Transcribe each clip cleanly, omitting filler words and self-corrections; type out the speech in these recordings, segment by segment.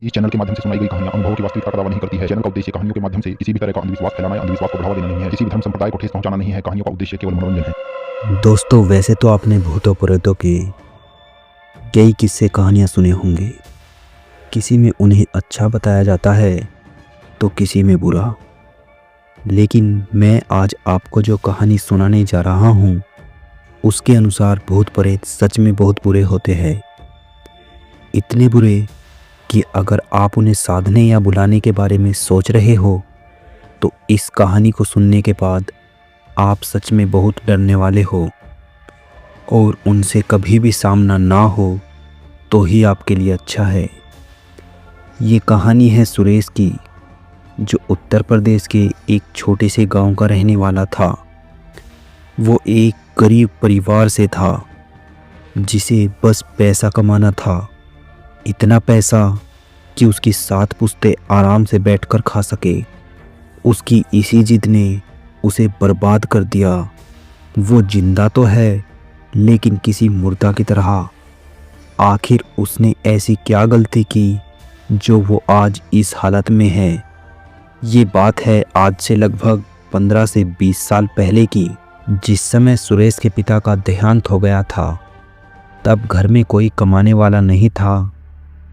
इस चैनल के माध्यम से सुनाई गई कहानियां अनुभवों की वास्तविकता का दावा नहीं करती है। चैनल का उद्देश्य कहानियों के माध्यम से किसी भी तरह का अंधविश्वास फैलाना या अंधविश्वास को बढ़ावा देना नहीं है। किसी भी धर्म संप्रदाय को ठेस पहुंचाना नहीं है। कहानियों का उद्देश्य केवल मनोरंजन है। दोस्तों, वैसे तो आपने भूतों प्रेतों की कई किस्से कहानियां सुने होंगे। किसी में उन्हें अच्छा बताया जाता है तो किसी में बुरा। लेकिन मैं आज आपको जो कहानी सुनाने जा रहा हूं, उसके अनुसार भूत प्रेत सच में बहुत बुरे होते हैं। इतने बुरे कि अगर आप उन्हें साधने या बुलाने के बारे में सोच रहे हो तो इस कहानी को सुनने के बाद आप सच में बहुत डरने वाले हो, और उनसे कभी भी सामना ना हो तो ही आपके लिए अच्छा है। ये कहानी है सुरेश की, जो उत्तर प्रदेश के एक छोटे से गांव का रहने वाला था। वो एक गरीब परिवार से था जिसे बस पैसा कमाना था, इतना पैसा कि उसकी 7 पुश्तें आराम से बैठकर खा सके। उसकी इसी जिद ने उसे बर्बाद कर दिया। वो जिंदा तो है लेकिन किसी मुर्दा की तरह। आखिर उसने ऐसी क्या गलती की जो वो आज इस हालत में है। ये बात है आज से लगभग 15 से 20 साल पहले की, जिस समय सुरेश के पिता का देहांत हो गया था। तब घर में कोई कमाने वाला नहीं था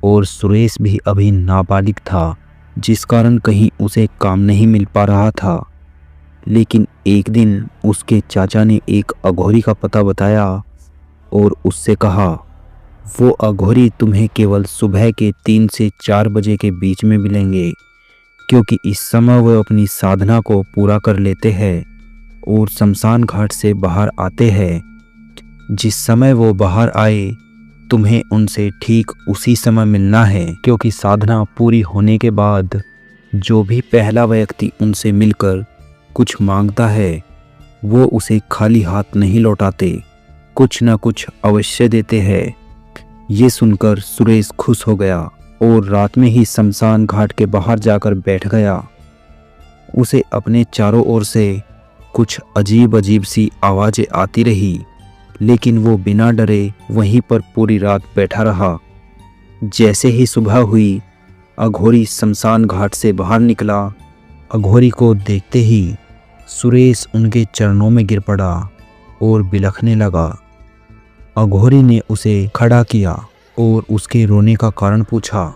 और सुरेश भी अभी नाबालिग था, जिस कारण कहीं उसे काम नहीं मिल पा रहा था। लेकिन एक दिन उसके चाचा ने एक अघोरी का पता बताया और उससे कहा, वो अघोरी तुम्हें केवल सुबह के 3 से 4 बजे के बीच में मिलेंगे, क्योंकि इस समय वो अपनी साधना को पूरा कर लेते हैं और शमशान घाट से बाहर आते हैं। जिस समय वो बाहर आए तुम्हें उनसे ठीक उसी समय मिलना है, क्योंकि साधना पूरी होने के बाद जो भी पहला व्यक्ति उनसे मिलकर कुछ मांगता है वो उसे खाली हाथ नहीं लौटाते, कुछ ना कुछ अवश्य देते हैं। ये सुनकर सुरेश खुश हो गया और रात में ही शमशान घाट के बाहर जाकर बैठ गया। उसे अपने चारों ओर से कुछ अजीब अजीब सी आवाज़ें आती रही, लेकिन वो बिना डरे वहीं पर पूरी रात बैठा रहा। जैसे ही सुबह हुई, अघोरी शमशान घाट से बाहर निकला। अघोरी को देखते ही सुरेश उनके चरणों में गिर पड़ा और बिलखने लगा। अघोरी ने उसे खड़ा किया और उसके रोने का कारण पूछा।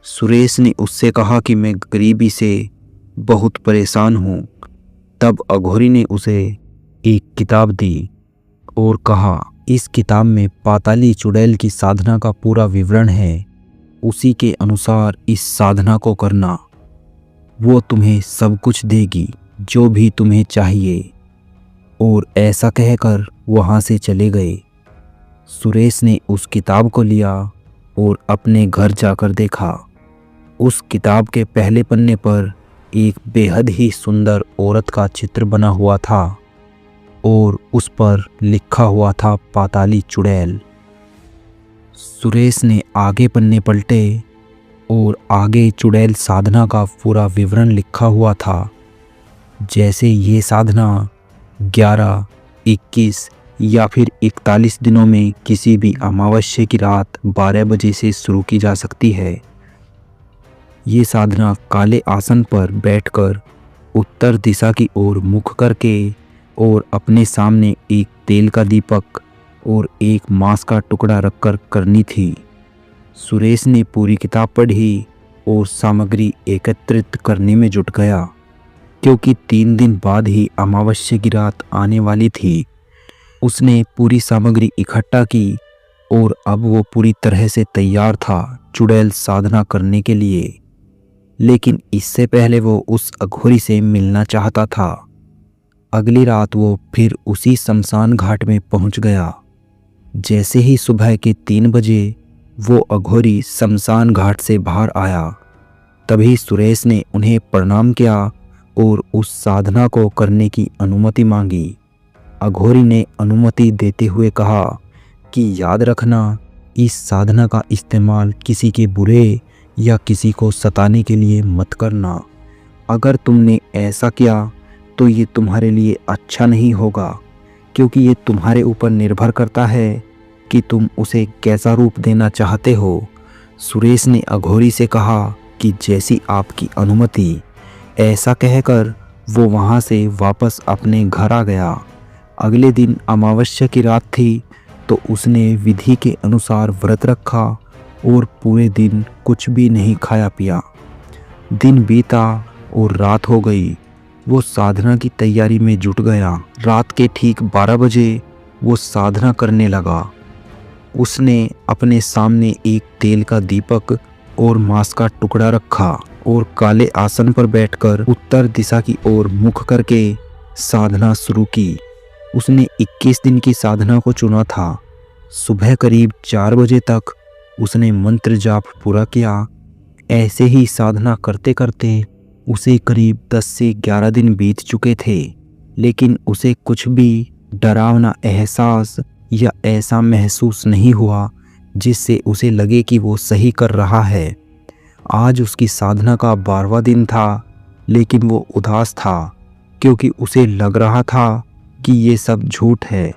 सुरेश ने उससे कहा कि मैं गरीबी से बहुत परेशान हूँ। तब अघोरी ने उसे एक किताब दी और कहा, इस किताब में पाताली चुड़ैल की साधना का पूरा विवरण है। उसी के अनुसार इस साधना को करना। वो तुम्हें सब कुछ देगी जो भी तुम्हें चाहिए। और ऐसा कहकर वहाँ से चले गए। सुरेश ने उस किताब को लिया और अपने घर जाकर देखा। उस किताब के पहले पन्ने पर एक बेहद ही सुंदर औरत का चित्र बना हुआ था और उस पर लिखा हुआ था पाताली चुड़ैल। सुरेश ने आगे पन्ने पलटे और आगे चुड़ैल साधना का पूरा विवरण लिखा हुआ था। जैसे ये साधना 11, 21 या फिर 41 दिनों में किसी भी अमावस्या की रात 12 बजे से शुरू की जा सकती है। ये साधना काले आसन पर बैठकर उत्तर दिशा की ओर मुख करके और अपने सामने एक तेल का दीपक और एक मांस का टुकड़ा रखकर करनी थी। सुरेश ने पूरी किताब पढ़ी और सामग्री एकत्रित करने में जुट गया, क्योंकि 3 दिन बाद ही अमावस्या की रात आने वाली थी। उसने पूरी सामग्री इकट्ठा की और अब वो पूरी तरह से तैयार था चुड़ैल साधना करने के लिए। लेकिन इससे पहले वो उस अघोरी से मिलना चाहता था। अगली रात वो फिर उसी शमशान घाट में पहुंच गया। जैसे ही सुबह के 3 बजे वो अघोरी शमशान घाट से बाहर आया, तभी सुरेश ने उन्हें प्रणाम किया और उस साधना को करने की अनुमति मांगी। अघोरी ने अनुमति देते हुए कहा कि याद रखना, इस साधना का इस्तेमाल किसी के बुरे या किसी को सताने के लिए मत करना। अगर तुमने ऐसा किया तो ये तुम्हारे लिए अच्छा नहीं होगा, क्योंकि ये तुम्हारे ऊपर निर्भर करता है कि तुम उसे कैसा रूप देना चाहते हो। सुरेश ने अघोरी से कहा कि जैसी आपकी अनुमति। ऐसा कहकर वो वहाँ से वापस अपने घर आ गया। अगले दिन अमावस्या की रात थी तो उसने विधि के अनुसार व्रत रखा और पूरे दिन कुछ भी नहीं खाया पिया। दिन बीता और रात हो गई। वो साधना की तैयारी में जुट गया। रात के ठीक 12 बजे वो साधना करने लगा। उसने अपने सामने एक तेल का दीपक और मांस का टुकड़ा रखा और काले आसन पर बैठकर उत्तर दिशा की ओर मुख करके साधना शुरू की। उसने 21 दिन की साधना को चुना था। सुबह करीब 4 बजे तक उसने मंत्र जाप पूरा किया। ऐसे ही साधना करते करते उसे करीब 10 से 11 दिन बीत चुके थे, लेकिन उसे कुछ भी डरावना एहसास या ऐसा महसूस नहीं हुआ जिससे उसे लगे कि वो सही कर रहा है। आज उसकी साधना का 12वां दिन था, लेकिन वो उदास था क्योंकि उसे लग रहा था कि ये सब झूठ है।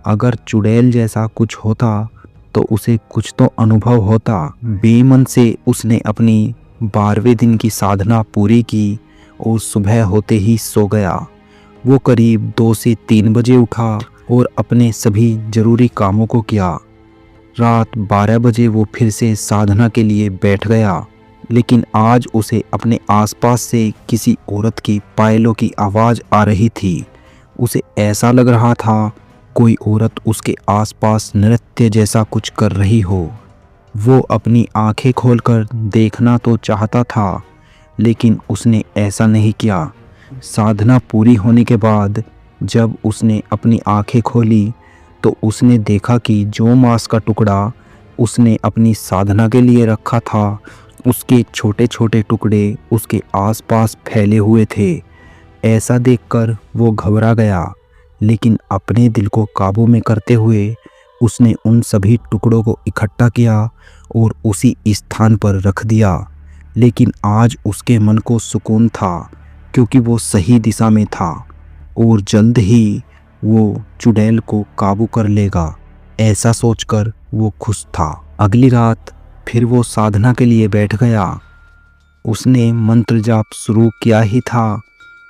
अगर चुड़ैल जैसा कुछ होता तो उसे कुछ तो अनुभव होता। बेमन से उसने अपनी 12वें दिन की साधना पूरी की और सुबह होते ही सो गया। वो करीब 2 से 3 बजे उठा और अपने सभी जरूरी कामों को किया। रात 12 बजे वो फिर से साधना के लिए बैठ गया, लेकिन आज उसे अपने आसपास से किसी औरत की पायलों की आवाज़ आ रही थी। उसे ऐसा लग रहा था कोई औरत उसके आसपास नृत्य जैसा कुछ कर रही हो। वो अपनी आंखें खोलकर देखना तो चाहता था, लेकिन उसने ऐसा नहीं किया। साधना पूरी होने के बाद जब उसने अपनी आंखें खोली तो उसने देखा कि जो मांस का टुकड़ा उसने अपनी साधना के लिए रखा था, उसके छोटे छोटे टुकड़े उसके आसपास फैले हुए थे। ऐसा देखकर वो घबरा गया, लेकिन अपने दिल को काबू में करते हुए उसने उन सभी टुकड़ों को इकट्ठा किया और उसी स्थान पर रख दिया। लेकिन आज उसके मन को सुकून था क्योंकि वो सही दिशा में था और जल्द ही वो चुड़ैल को काबू कर लेगा। ऐसा सोचकर वो खुश था। अगली रात फिर वो साधना के लिए बैठ गया। उसने मंत्र जाप शुरू किया ही था,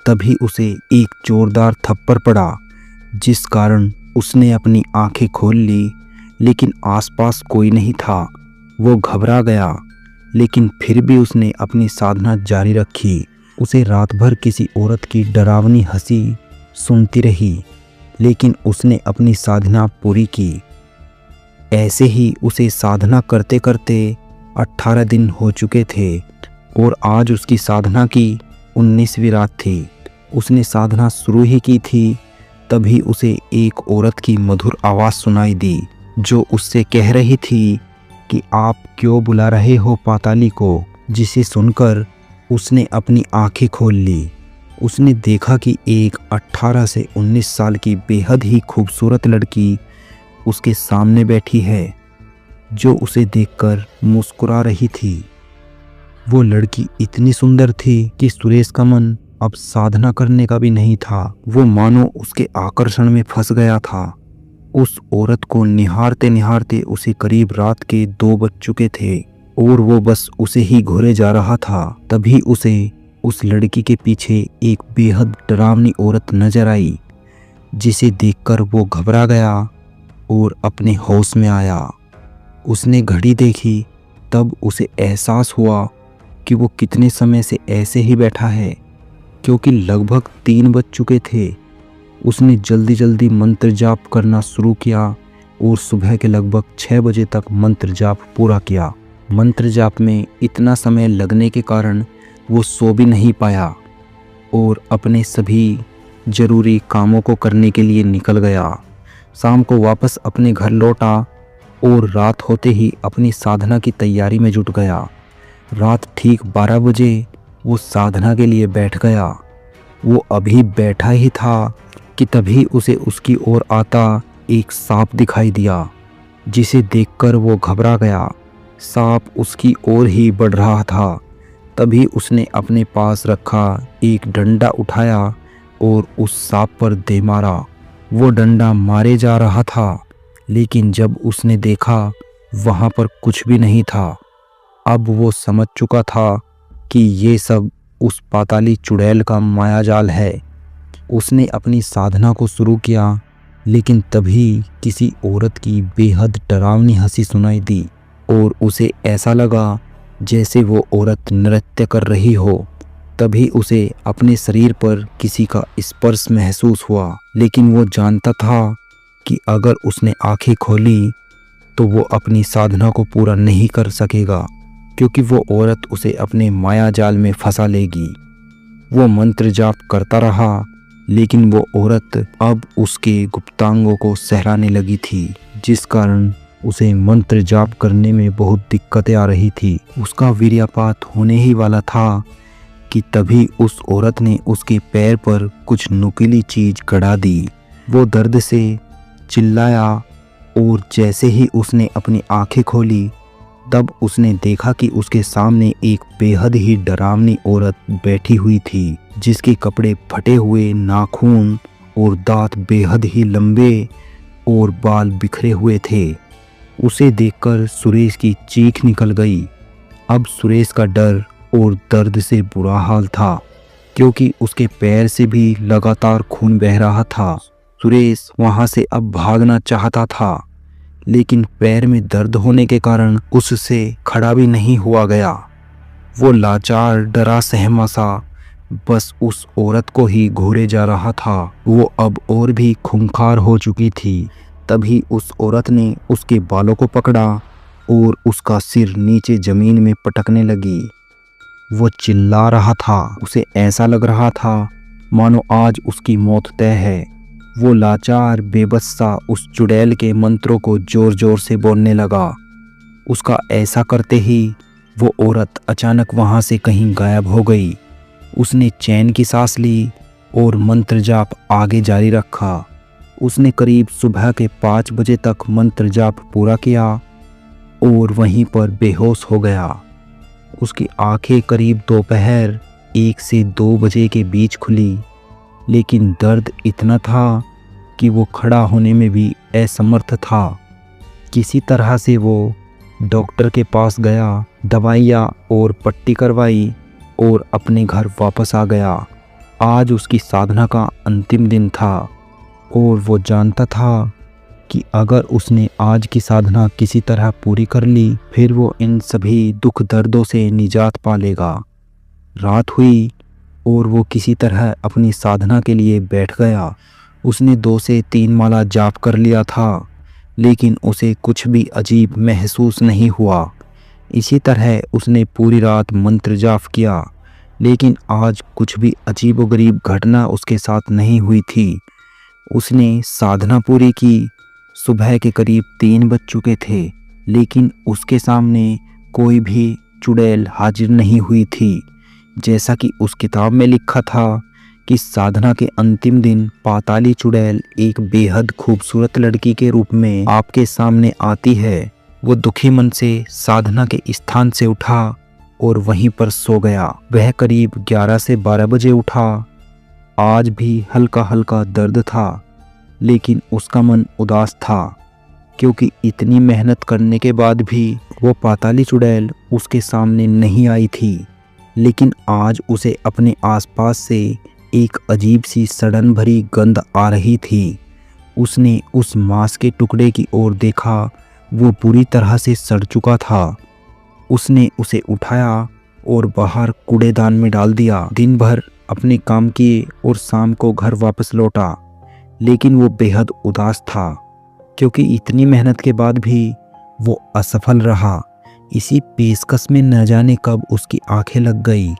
तभी उसे एक जोरदार थप्पड़ पड़ा, जिस कारण उसने अपनी आंखें खोल ली, लेकिन आसपास कोई नहीं था। वो घबरा गया, लेकिन फिर भी उसने अपनी साधना जारी रखी। उसे रात भर किसी औरत की डरावनी हंसी सुनती रही, लेकिन उसने अपनी साधना पूरी की। ऐसे ही उसे साधना करते करते 18 दिन हो चुके थे और आज उसकी साधना की 19वीं रात थी। उसने साधना शुरू ही की थी, तभी उसे एक औरत की मधुर आवाज़ सुनाई दी, जो उससे कह रही थी कि आप क्यों बुला रहे हो पाताली को। जिसे सुनकर उसने अपनी आंखें खोल ली। उसने देखा कि एक 18 से 19 साल की बेहद ही खूबसूरत लड़की उसके सामने बैठी है, जो उसे देखकर मुस्कुरा रही थी। वो लड़की इतनी सुंदर थी कि सुरेश का मन अब साधना करने का भी नहीं था। वो मानो उसके आकर्षण में फंस गया था। उस औरत को निहारते निहारते उसे करीब रात के 2 बज चुके थे और वो बस उसे ही घूरे जा रहा था। तभी उसे उस लड़की के पीछे एक बेहद डरावनी औरत नजर आई, जिसे देखकर वो घबरा गया और अपने होश में आया। उसने घड़ी देखी, तब उसे एहसास हुआ कि वो कितने समय से ऐसे ही बैठा है, क्योंकि लगभग 3 बज चुके थे। उसने जल्दी जल्दी मंत्र जाप करना शुरू किया और सुबह के लगभग 6 बजे तक मंत्र जाप पूरा किया। मंत्र जाप में इतना समय लगने के कारण वो सो भी नहीं पाया और अपने सभी जरूरी कामों को करने के लिए निकल गया। शाम को वापस अपने घर लौटा और रात होते ही अपनी साधना की तैयारी में जुट गया। रात ठीक 12 बजे वो साधना के लिए बैठ गया। वो अभी बैठा ही था कि तभी उसे उसकी ओर आता एक सांप दिखाई दिया, जिसे देखकर वो घबरा गया। सांप उसकी ओर ही बढ़ रहा था। तभी उसने अपने पास रखा एक डंडा उठाया और उस सांप पर दे मारा। वो डंडा मारे जा रहा था, लेकिन जब उसने देखा वहाँ पर कुछ भी नहीं था। अब वो समझ चुका था कि ये सब उस पाताली चुड़ैल का मायाजाल है। उसने अपनी साधना को शुरू किया, लेकिन तभी किसी औरत की बेहद डरावनी हंसी सुनाई दी और उसे ऐसा लगा जैसे वो औरत नृत्य कर रही हो। तभी उसे अपने शरीर पर किसी का स्पर्श महसूस हुआ, लेकिन वो जानता था कि अगर उसने आंखें खोली तो वो अपनी साधना को पूरा नहीं कर सकेगा, क्योंकि वो औरत उसे अपने माया जाल में फंसा लेगी। वो मंत्र जाप करता रहा, लेकिन वो औरत अब उसके गुप्तांगों को सहलाने लगी थी, जिस कारण उसे मंत्र जाप करने में बहुत दिक्कतें आ रही थी। उसका वीर्यपात होने ही वाला था कि तभी उस औरत ने उसके पैर पर कुछ नुकीली चीज गड़ा दी। वो दर्द से चिल्लाया और जैसे ही उसने अपनी आंखें खोली तब उसने देखा कि उसके सामने एक बेहद ही डरावनी औरत बैठी हुई थी, जिसके कपड़े फटे हुए, नाखून और दांत बेहद ही लंबे और बाल बिखरे हुए थे। उसे देखकर सुरेश की चीख निकल गई। अब सुरेश का डर और दर्द से बुरा हाल था, क्योंकि उसके पैर से भी लगातार खून बह रहा था। सुरेश वहां से अब भागना चाहता था, लेकिन पैर में दर्द होने के कारण उससे खड़ा भी नहीं हुआ गया। वो लाचार, डरा सहमा सा बस उस औरत को ही घूरे जा रहा था। वो अब और भी खूंखार हो चुकी थी। तभी उस औरत ने उसके बालों को पकड़ा और उसका सिर नीचे जमीन में पटकने लगी। वो चिल्ला रहा था। उसे ऐसा लग रहा था मानो आज उसकी मौत तय है। वो लाचार, बेबस सा उस चुड़ैल के मंत्रों को जोर जोर से बोलने लगा। उसका ऐसा करते ही वो औरत अचानक वहां से कहीं गायब हो गई। उसने चैन की सांस ली और मंत्र जाप आगे जारी रखा। उसने करीब सुबह के 5 बजे तक मंत्र जाप पूरा किया और वहीं पर बेहोश हो गया। उसकी आंखें करीब दोपहर 1 से 2 बजे के बीच खुली, लेकिन दर्द इतना था कि वो खड़ा होने में भी असमर्थ था। किसी तरह से वो डॉक्टर के पास गया, दवाइयाँ और पट्टी करवाई और अपने घर वापस आ गया। आज उसकी साधना का अंतिम दिन था और वो जानता था कि अगर उसने आज की साधना किसी तरह पूरी कर ली, फिर वो इन सभी दुख दर्दों से निजात पा लेगा। रात हुई और वो किसी तरह अपनी साधना के लिए बैठ गया। उसने 2 से 3 माला जाप कर लिया था, लेकिन उसे कुछ भी अजीब महसूस नहीं हुआ। इसी तरह उसने पूरी रात मंत्र जाप किया, लेकिन आज कुछ भी अजीबोगरीब घटना उसके साथ नहीं हुई थी। उसने साधना पूरी की। सुबह के करीब 3 बज चुके थे, लेकिन उसके सामने कोई भी चुड़ैल हाजिर नहीं हुई थी। जैसा कि उस किताब में लिखा था कि साधना के अंतिम दिन पाताली चुड़ैल एक बेहद खूबसूरत लड़की के रूप में आपके सामने आती है। वो दुखी मन से साधना के स्थान से उठा और वहीं पर सो गया। वह करीब 11 से 12 बजे उठा। आज भी हल्का हल्का दर्द था, लेकिन उसका मन उदास था, क्योंकि इतनी मेहनत करने के बाद भी वो पाताली चुड़ैल उसके सामने नहीं आई थी। लेकिन आज उसे अपने आसपास से एक अजीब सी सड़न भरी गंध आ रही थी। उसने उस मांस के टुकड़े की ओर देखा। वो पूरी तरह से सड़ चुका था। उसने उसे उठाया और बाहर कूड़ेदान में डाल दिया। दिन भर अपने काम किए और शाम को घर वापस लौटा, लेकिन वो बेहद उदास था, क्योंकि इतनी मेहनत के बाद भी वो असफल रहा। इसी पेशकश में न जाने कब उसकी आंखें लग गई।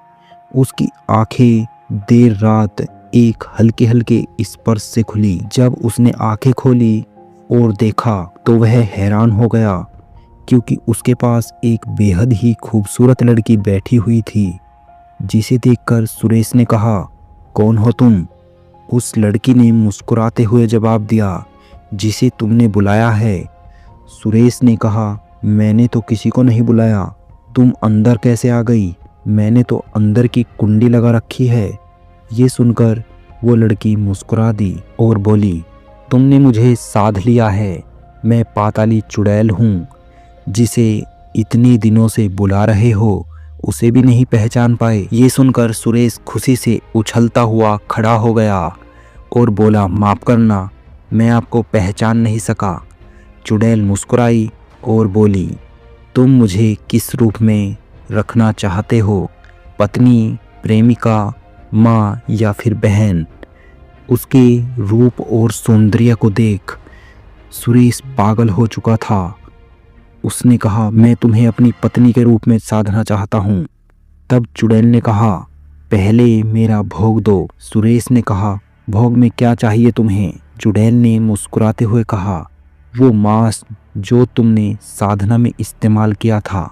उसकी आंखें देर रात एक हल्के हल्के स्पर्श से खुली। जब उसने आंखें खोली और देखा तो वह हैरान हो गया, क्योंकि उसके पास एक बेहद ही खूबसूरत लड़की बैठी हुई थी, जिसे देखकर सुरेश ने कहा, कौन हो तुम? उस लड़की ने मुस्कुराते हुए जवाब दिया, जिसे तुमने बुलाया है। सुरेश ने कहा, मैंने तो किसी को नहीं बुलाया। तुम अंदर कैसे आ गई? मैंने तो अंदर की कुंडी लगा रखी है। ये सुनकर वो लड़की मुस्कुरा दी और बोली, तुमने मुझे साध लिया है। मैं पाताली चुड़ैल हूँ, जिसे इतने दिनों से बुला रहे हो उसे भी नहीं पहचान पाए। ये सुनकर सुरेश खुशी से उछलता हुआ खड़ा हो गया और बोला, माफ़ करना, मैं आपको पहचान नहीं सका। चुड़ैल मुस्कुराई और बोली, तुम मुझे किस रूप में रखना चाहते हो? पत्नी, प्रेमिका, माँ या फिर बहन? उसके रूप और सौंदर्य को देख सुरेश पागल हो चुका था। उसने कहा, मैं तुम्हें अपनी पत्नी के रूप में साधना चाहता हूँ। तब चुड़ैल ने कहा, पहले मेरा भोग दो। सुरेश ने कहा, भोग में क्या चाहिए तुम्हें? चुड़ैल ने मुस्कुराते हुए कहा, वो मांस जो तुमने साधना में इस्तेमाल किया था।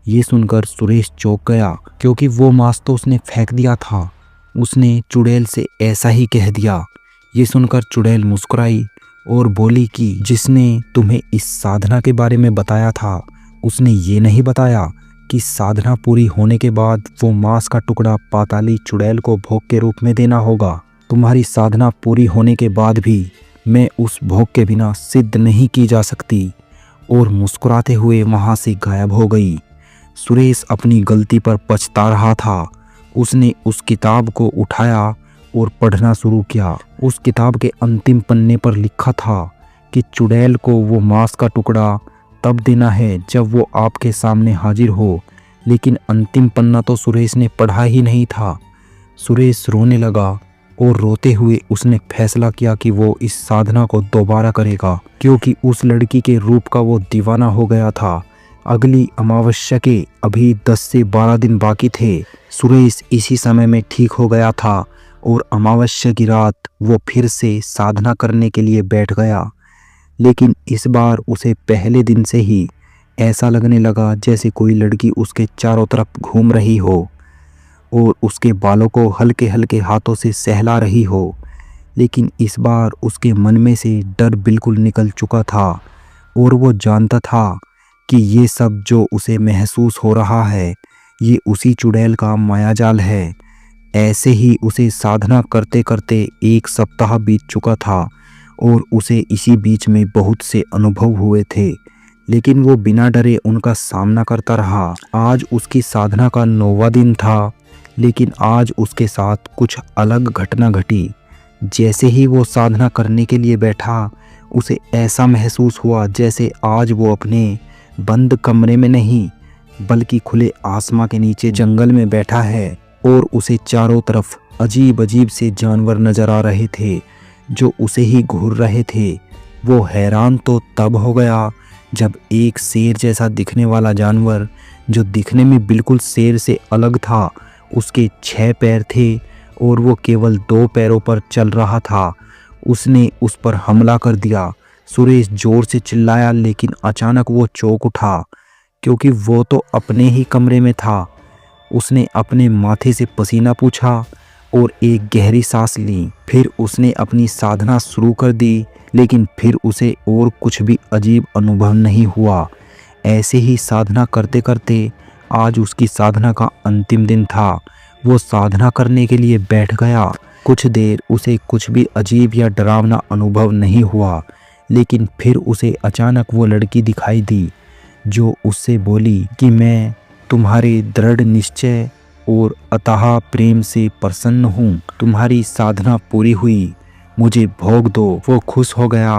ये सुनकर सुरेश चौंक गया, क्योंकि वो मांस तो उसने फेंक दिया था। उसने चुड़ैल से ऐसा ही कह दिया। ये सुनकर चुड़ैल मुस्कुराई और बोली कि जिसने तुम्हें इस साधना के बारे में बताया था उसने ये नहीं बताया कि साधना पूरी होने के बाद वो मांस का टुकड़ा पाताली चुड़ैल को भोग के रूप में देना होगा। तुम्हारी साधना पूरी होने के बाद भी मैं उस भोग के बिना सिद्ध नहीं की जा सकती। और मुस्कुराते हुए वहाँ से गायब हो गई। सुरेश अपनी गलती पर पछता रहा था। उसने उस किताब को उठाया और पढ़ना शुरू किया। उस किताब के अंतिम पन्ने पर लिखा था कि चुड़ैल को वो मांस का टुकड़ा तब देना है जब वो आपके सामने हाजिर हो। लेकिन अंतिम पन्ना तो सुरेश ने पढ़ा ही नहीं था। सुरेश रोने लगा और रोते हुए उसने फैसला किया कि वो इस साधना को दोबारा करेगा, क्योंकि उस लड़की के रूप का वो दीवाना हो गया था। अगली अमावस्या के अभी 10 से 12 दिन बाकी थे। सुरेश इसी समय में ठीक हो गया था और अमावस्या की रात वो फिर से साधना करने के लिए बैठ गया। लेकिन इस बार उसे पहले दिन से ही ऐसा लगने लगा जैसे कोई लड़की उसके चारों तरफ घूम रही हो और उसके बालों को हल्के हल्के हाथों से सहला रही हो। लेकिन इस बार उसके मन में से डर बिल्कुल निकल चुका था और वो जानता था कि ये सब जो उसे महसूस हो रहा है ये उसी चुड़ैल का मायाजाल है। ऐसे ही उसे साधना करते करते 1 सप्ताह बीत चुका था और उसे इसी बीच में बहुत से अनुभव हुए थे, लेकिन वो बिना डरे उनका सामना करता रहा। आज उसकी साधना का 9वां दिन था, लेकिन आज उसके साथ कुछ अलग घटना घटी। जैसे ही वो साधना करने के लिए बैठा, उसे ऐसा महसूस हुआ जैसे आज वो अपने बंद कमरे में नहीं बल्कि खुले आसमां के नीचे जंगल में बैठा है और उसे चारों तरफ अजीब अजीब से जानवर नजर आ रहे थे जो उसे ही घूर रहे थे। वो हैरान तो तब हो गया जब एक शेर जैसा दिखने वाला जानवर, जो दिखने में बिल्कुल शेर से अलग था, उसके 6 पैर थे और वो केवल 2 पैरों पर चल रहा था, उसने उस पर हमला कर दिया। सुरेश जोर से चिल्लाया, लेकिन अचानक वो चौंक उठा क्योंकि वो तो अपने ही कमरे में था। उसने अपने माथे से पसीना पूछा और एक गहरी सांस ली। फिर उसने अपनी साधना शुरू कर दी, लेकिन फिर उसे और कुछ भी अजीब अनुभव नहीं हुआ। ऐसे ही साधना करते करते आज उसकी साधना का अंतिम दिन था। वो साधना करने के लिए बैठ गया। कुछ देर उसे कुछ भी अजीब या डरावना अनुभव नहीं हुआ, लेकिन फिर उसे अचानक वो लड़की दिखाई दी जो उससे बोली कि मैं तुम्हारे दृढ़ निश्चय और अथाह प्रेम से प्रसन्न हूँ। तुम्हारी साधना पूरी हुई, मुझे भोग दो। वो खुश हो गया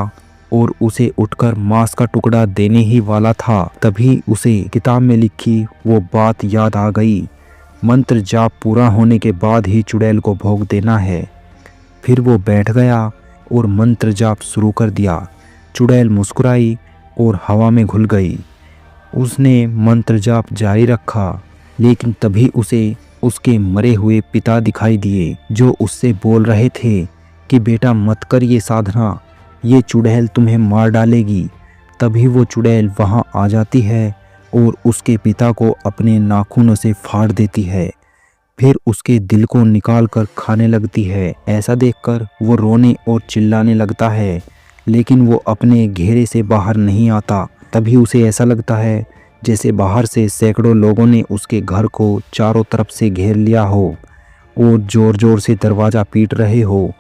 और उसे उठकर मांस का टुकड़ा देने ही वाला था। तभी उसे किताब में लिखी वो बात याद आ गई, मंत्र जाप पूरा होने के बाद ही चुड़ैल को भोग देना है। फिर वो बैठ गया और मंत्र जाप शुरू कर दिया। चुड़ैल मुस्कुराई और हवा में घुल गई। उसने मंत्र जाप जारी रखा, लेकिन तभी उसे उसके मरे हुए पिता दिखाई दिए जो उससे बोल रहे थे कि बेटा मत कर ये साधना, ये चुड़ैल तुम्हें मार डालेगी। तभी वो चुड़ैल वहाँ आ जाती है और उसके पिता को अपने नाखूनों से फाड़ देती है। फिर उसके दिल को निकाल कर खाने लगती है। ऐसा देखकर वो रोने और चिल्लाने लगता है, लेकिन वो अपने घेरे से बाहर नहीं आता। तभी उसे ऐसा लगता है जैसे बाहर से सैकड़ों लोगों ने उसके घर को चारों तरफ से घेर लिया हो और ज़ोर ज़ोर से दरवाज़ा पीट रहे हो।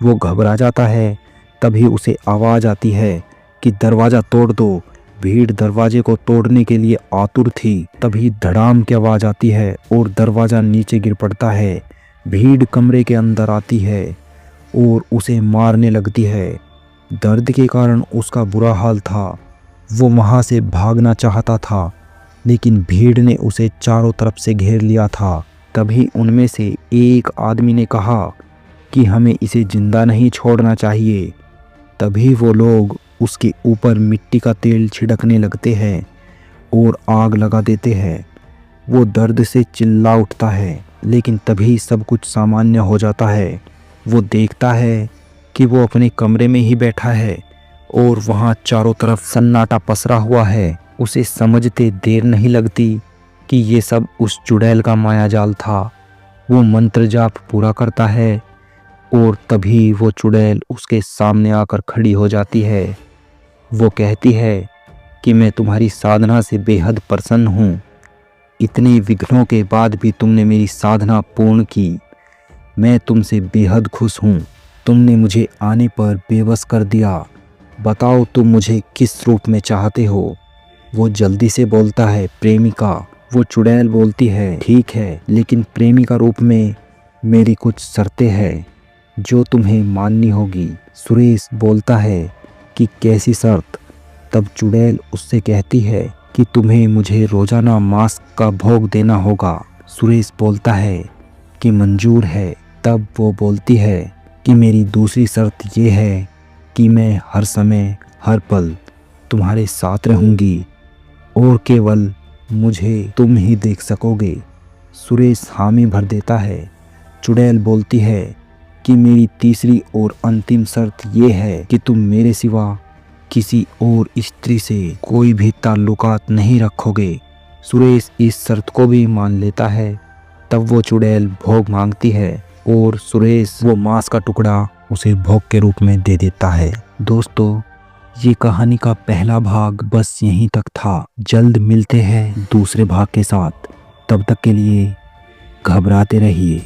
वो घबरा जाता है। तभी उसे आवाज़ आती है कि दरवाज़ा तोड़ दो, भीड़ दरवाजे को तोड़ने के लिए आतुर थी। तभी धड़ाम की आवाज आती है और दरवाजा नीचे गिर पड़ता है। भीड़ कमरे के अंदर आती है और उसे मारने लगती है। दर्द के कारण उसका बुरा हाल था। वो वहाँ से भागना चाहता था, लेकिन भीड़ ने उसे चारों तरफ से घेर लिया था। तभी उनमें से एक आदमी ने कहा कि हमें इसे जिंदा नहीं छोड़ना चाहिए। तभी वो लोग उसके ऊपर मिट्टी का तेल छिड़कने लगते हैं और आग लगा देते हैं। वो दर्द से चिल्ला उठता है, लेकिन तभी सब कुछ सामान्य हो जाता है। वो देखता है कि वो अपने कमरे में ही बैठा है और वहाँ चारों तरफ सन्नाटा पसरा हुआ है। उसे समझते देर नहीं लगती कि ये सब उस चुड़ैल का मायाजाल था। वो मंत्र जाप पूरा करता है और तभी वो चुड़ैल उसके सामने आकर खड़ी हो जाती है। वो कहती है कि मैं तुम्हारी साधना से बेहद प्रसन्न हूँ। इतने विघ्नों के बाद भी तुमने मेरी साधना पूर्ण की। मैं तुमसे बेहद खुश हूँ। तुमने मुझे आने पर बेबस कर दिया। बताओ तुम मुझे किस रूप में चाहते हो? वो जल्दी से बोलता है, प्रेमिका। वो चुड़ैल बोलती है, ठीक है, लेकिन प्रेमिका रूप में मेरी कुछ शर्तें हैं जो तुम्हें माननी होगी। सुरेश बोलता है कि कैसी शर्त? तब चुड़ैल उससे कहती है कि तुम्हें मुझे रोजाना मांस का भोग देना होगा। सुरेश बोलता है कि मंजूर है। तब वो बोलती है कि मेरी दूसरी शर्त ये है कि मैं हर समय हर पल तुम्हारे साथ रहूंगी और केवल मुझे तुम ही देख सकोगे। सुरेश हामी भर देता है। चुड़ैल बोलती है कि मेरी तीसरी और अंतिम शर्त ये है कि तुम मेरे सिवा किसी और स्त्री से कोई भी ताल्लुकात नहीं रखोगे। सुरेश इस शर्त को भी मान लेता है। तब वो चुड़ैल भोग मांगती है और सुरेश वो मांस का टुकड़ा उसे भोग के रूप में दे देता है। दोस्तों, ये कहानी का पहला भाग बस यहीं तक था। जल्द मिलते हैं दूसरे भाग के साथ। तब तक के लिए घबराते रहिए।